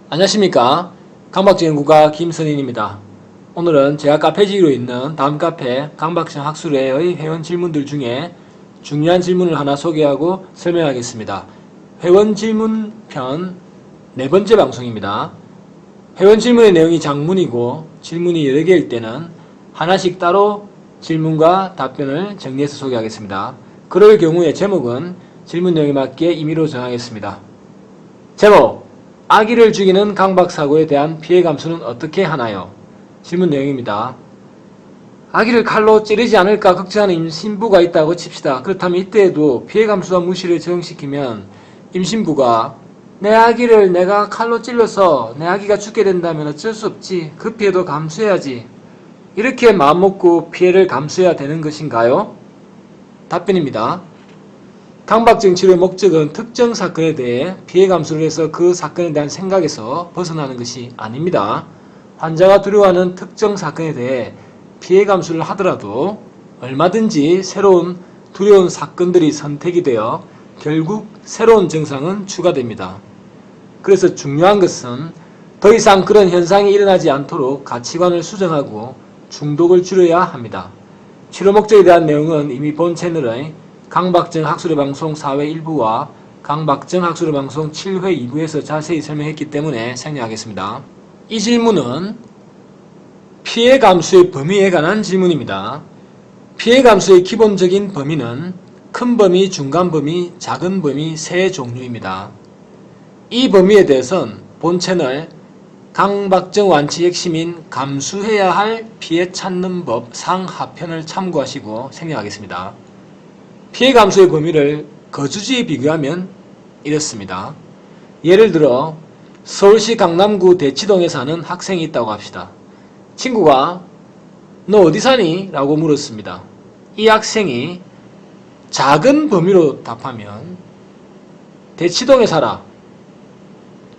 안녕하십니까. 강박증연구가 김선인입니다. 오늘은 제가 카페지기로 있는 다음 카페 강박증 학술회의 회원 질문들 중에 중요한 질문을 하나 소개하고 설명하겠습니다. 회원 질문 편 네 번째 방송입니다. 회원 질문의 내용이 장문이고 질문이 여러 개일 때는 하나씩 따로 질문과 답변을 정리해서 소개하겠습니다. 그럴 경우에 제목은 질문 내용에 맞게 임의로 정하겠습니다. 제목: 아기를 죽이는 강박사고에 대한 피해 감수는 어떻게 하나요? 질문 내용입니다. 아기를 칼로 찌르지 않을까 걱정하는 임신부가 있다고 칩시다. 그렇다면 이때에도 피해 감수와 무시를 적용시키면 임신부가 내 아기를 내가 칼로 찔러서 내 아기가 죽게 된다면 어쩔 수 없지. 그 피해도 감수해야지. 이렇게 마음먹고 피해를 감수해야 되는 것인가요? 답변입니다. 강박증 치료의 목적은 특정 사건에 대해 피해 감수를 해서 그 사건에 대한 생각에서 벗어나는 것이 아닙니다. 환자가 두려워하는 특정 사건에 대해 피해 감수를 하더라도 얼마든지 새로운 두려운 사건들이 선택이 되어 결국 새로운 증상은 추가됩니다. 그래서 중요한 것은 더 이상 그런 현상이 일어나지 않도록 가치관을 수정하고 중독을 줄여야 합니다. 치료 목적에 대한 내용은 이미 본 채널의 강박증 학술의 방송 4회 1부와 강박증 학술의 방송 7회 2부에서 자세히 설명했기 때문에 생략하겠습니다. 이 질문은 피해 감수의 범위에 관한 질문입니다. 피해 감수의 기본적인 범위는 큰 범위, 중간 범위, 작은 범위 세 종류입니다. 이 범위에 대해서는 본 채널 강박증 완치 핵심인 감수해야 할 피해 찾는 법 상하편을 참고하시고 생략하겠습니다. 피해 감수의 범위를 거주지에 비교하면 이렇습니다. 예를 들어 서울시 강남구 대치동에 사는 학생이 있다고 합시다. 친구가 너 어디 사니? 라고 물었습니다. 이 학생이 작은 범위로 답하면 대치동에 살아.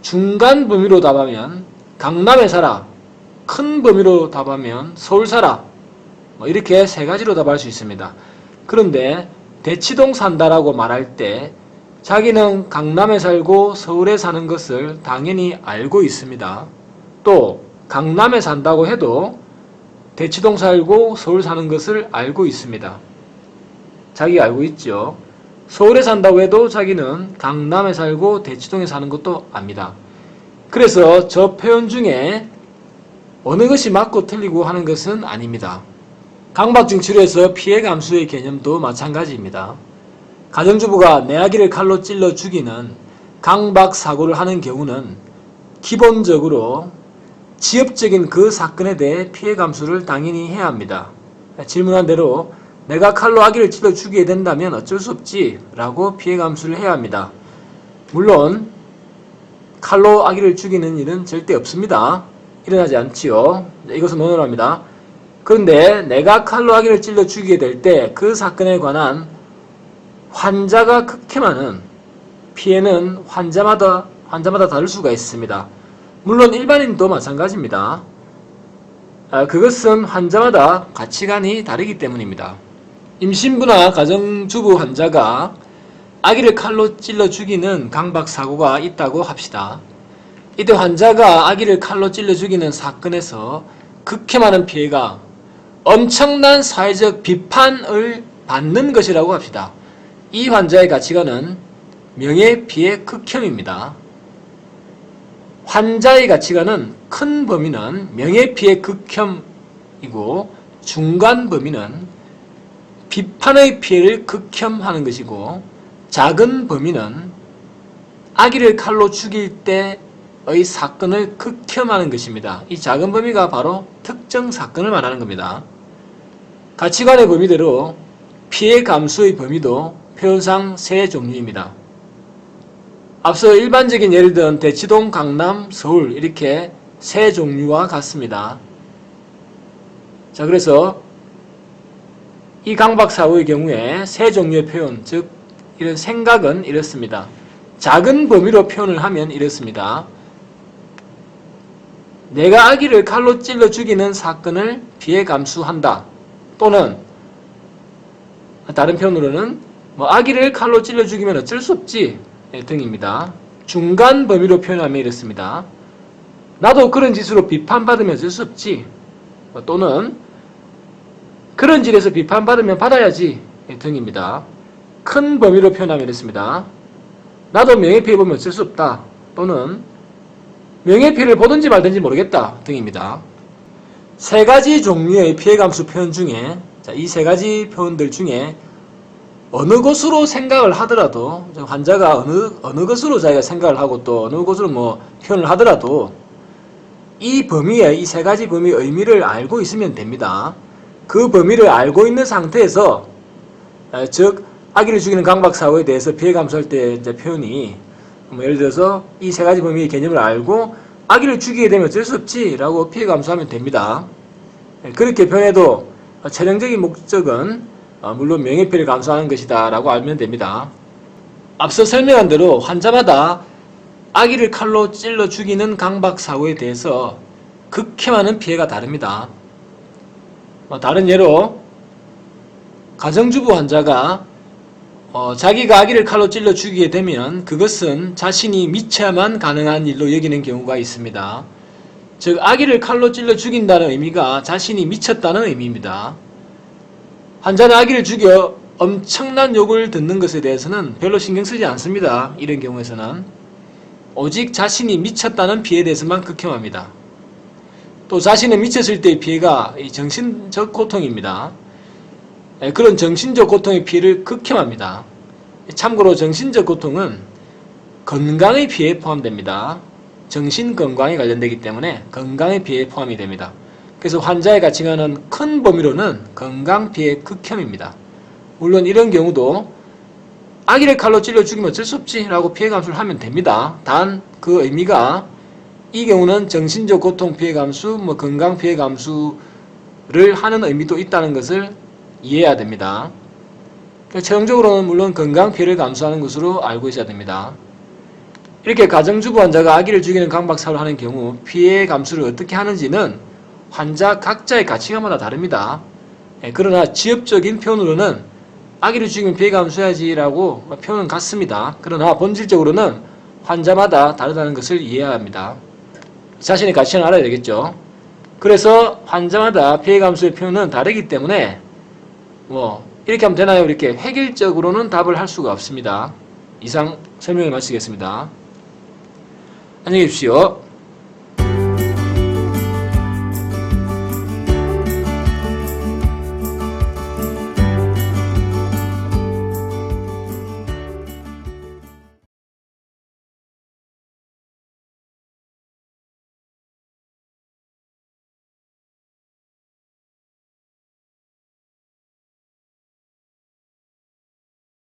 중간 범위로 답하면 강남에 살아. 큰 범위로 답하면 서울 살아. 이렇게 세 가지로 답할 수 있습니다. 그런데 대치동 산다라고 말할 때 자기는 강남에 살고 서울에 사는 것을 당연히 알고 있습니다. 또 강남에 산다고 해도 대치동 살고 서울 사는 것을 알고 있습니다. 자기가 알고 있죠. 서울에 산다고 해도 자기는 강남에 살고 대치동에 사는 것도 압니다. 그래서 저 표현 중에 어느 것이 맞고 틀리고 하는 것은 아닙니다. 강박증 치료에서 피해 감수의 개념도 마찬가지입니다. 가정주부가 내 아기를 칼로 찔러 죽이는 강박사고를 하는 경우는 기본적으로 지엽적인 그 사건에 대해 피해 감수를 당연히 해야 합니다. 질문한 대로 내가 칼로 아기를 찔러 죽이게 된다면 어쩔 수 없지 라고 피해 감수를 해야 합니다. 물론 칼로 아기를 죽이는 일은 절대 없습니다. 일어나지 않지요. 이것은 논어랍니다. 그런데 내가 칼로 아기를 찔러 죽이게 될 때 그 사건에 관한 환자가 극혐하는 피해는 환자마다 다를 수가 있습니다. 물론 일반인도 마찬가지입니다. 그것은 환자마다 가치관이 다르기 때문입니다. 임신부나 가정주부 환자가 아기를 칼로 찔러 죽이는 강박사고가 있다고 합시다. 이때 환자가 아기를 칼로 찔러 죽이는 사건에서 극혐하는 피해가 엄청난 사회적 비판을 받는 것이라고 합시다. 이 환자의 가치관은 명예피해 극혐입니다. 환자의 가치관은 큰 범위는 명예피해 극혐이고 중간 범위는 비판의 피해를 극혐하는 것이고 작은 범위는 아기를 칼로 죽일 때의 사건을 극혐하는 것입니다. 이 작은 범위가 바로 특정 사건을 말하는 겁니다. 가치관의 범위대로 피해 감수의 범위도 표현상 세 종류입니다. 앞서 일반적인 예를 든 대치동, 강남, 서울 이렇게 세 종류와 같습니다. 자, 그래서 이 강박사고의 경우에 세 종류의 표현, 즉 이런 생각은 이렇습니다. 작은 범위로 표현을 하면 이렇습니다. 내가 아기를 칼로 찔러 죽이는 사건을 피해 감수한다. 또는 다른 표현으로는 아기를 칼로 찔러 죽이면 어쩔 수 없지 등입니다. 중간 범위로 표현하면 이렇습니다. 나도 그런 짓으로 비판받으면 어쩔 수 없지. 또는 그런 짓에서 비판받으면 받아야지 등입니다. 큰 범위로 표현하면 이렇습니다. 나도 명예피해 보면 어쩔 수 없다. 또는 명예피해를 보든지 말든지 모르겠다 등입니다. 세 가지 종류의 피해감수 표현 중에 이 세 가지 표현들 중에 어느 것으로 생각을 하더라도 환자가 어느 것으로 자기가 생각을 하고 또 어느 것으로 표현을 하더라도 이 범위에 이 세 가지 범위의 의미를 알고 있으면 됩니다. 그 범위를 알고 있는 상태에서 즉 아기를 죽이는 강박사고에 대해서 피해 감수할 때 표현이 예를 들어서 이 세 가지 범위의 개념을 알고 아기를 죽이게 되면 어쩔 수 없지 라고 피해 감수하면 됩니다. 그렇게 표현해도 최종적인 목적은 물론 명예피해를 감수하는 것이다 라고 알면 됩니다. 앞서 설명한 대로 환자마다 아기를 칼로 찔러 죽이는 강박사고에 대해서 극혐하는 피해가 다릅니다. 다른 예로 가정주부 환자가 자기가 아기를 칼로 찔러 죽이게 되면 그것은 자신이 미쳐야만 가능한 일로 여기는 경우가 있습니다. 즉 아기를 칼로 찔러 죽인다는 의미가 자신이 미쳤다는 의미입니다. 환자는 아기를 죽여 엄청난 욕을 듣는 것에 대해서는 별로 신경 쓰지 않습니다. 이런 경우에서는 오직 자신이 미쳤다는 피해에 대해서만 극혐합니다. 또 자신은 미쳤을 때의 피해가 정신적 고통입니다. 그런 정신적 고통의 피해를 극혐합니다. 참고로 정신적 고통은 건강의 피해에 포함됩니다. 정신건강에 관련되기 때문에 건강의 피해에 포함이 됩니다. 그래서 환자의 가치관은 큰 범위로는 건강피해 극혐입니다. 물론 이런 경우도 아기를 칼로 찔러 죽이면 어쩔 수 없지 라고 피해 감수를 하면 됩니다. 단 그 의미가 이 경우는 정신적 고통 피해 감수, 건강 피해 감수를 하는 의미도 있다는 것을 이해해야 됩니다. 최종적으로는 물론 건강 피해를 감수하는 것으로 알고 있어야 됩니다. 이렇게 가정주부 환자가 아기를 죽이는 강박사고를 하는 경우 피해 감수를 어떻게 하는지는 환자 각자의 가치관마다 다릅니다. 그러나 지엽적인 표현으로는 아기를 죽이면 피해 감수해야지 라고 표현은 같습니다. 그러나 본질적으로는 환자마다 다르다는 것을 이해해야 합니다. 자신의 가치관을 알아야 되겠죠. 그래서 환자마다 피해 감수의 표현은 다르기 때문에 이렇게 하면 되나요? 이렇게 획일적으로는 답을 할 수가 없습니다. 이상 설명을 마치겠습니다. 안녕히 계십시오.